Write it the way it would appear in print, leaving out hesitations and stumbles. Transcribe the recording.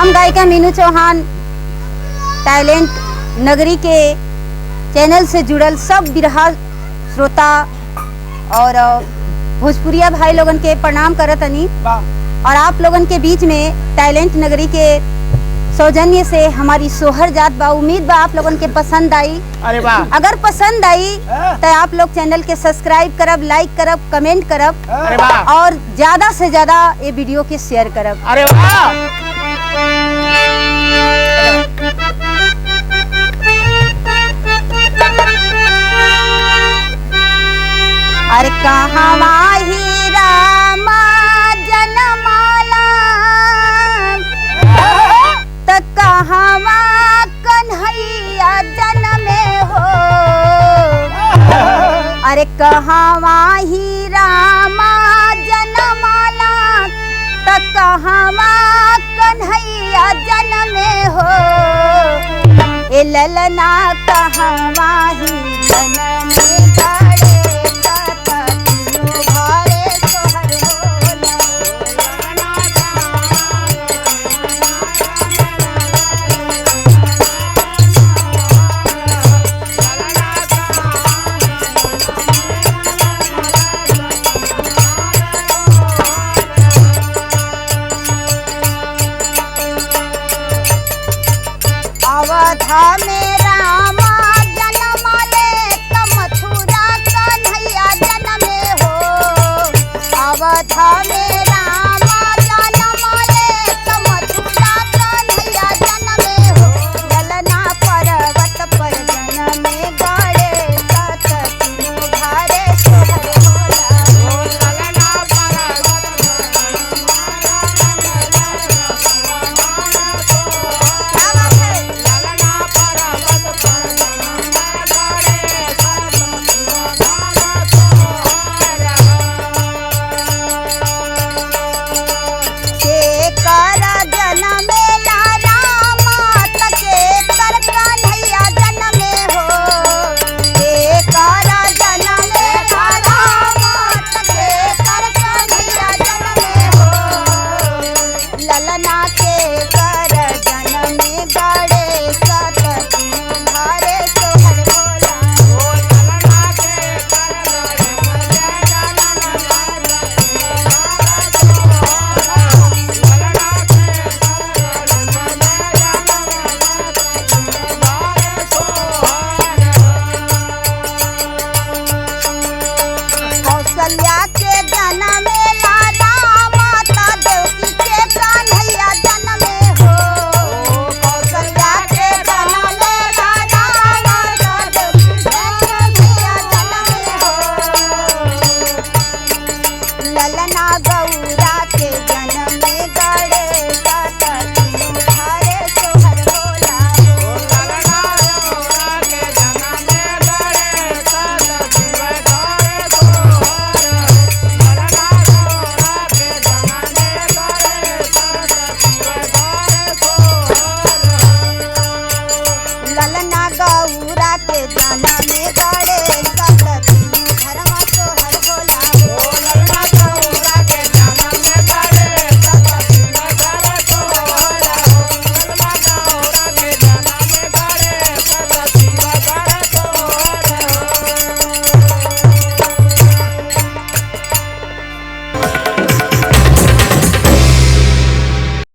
हम गायिका मीनू चौहान टैलेंट नगरी के चैनल से जुड़ल सब बिरहा श्रोता और भोजपुरिया भाई लोगन के प्रणाम करत हनी। और आप लोगन के बीच में टैलेंट नगरी के सौजन्य से हमारी सोहर जात बा। उम्मीद बा आप लोगन के पसंद आई। अरे वाह, अगर पसंद आई तो आप लोग चैनल के सब्सक्राइब करब, लाइक करब, कमेंट करब। अरे वाह, और ज्यादा से ज्यादा ये वीडियो के शेयर करब। अरे वाह, अरे कहवा हीरा जनमाला त कहवा कन्हैया जनमे हो। अरे कहवा हीरा जनमाला त कहवा कन्हैया जनमे हो। ए ललना कहवा ही जनमे अवधा में रामा जन्म ले त मथुरा कन्हैया जनमे हो। अवधा में रामा जन्म ले त मथुरा कन्हैया जनमे हो। ललना पर्वत पर जनमे गड़े सत तीनों घरे सोहर होला। ललना पर्वत ललना के कर जनमे गड़े सत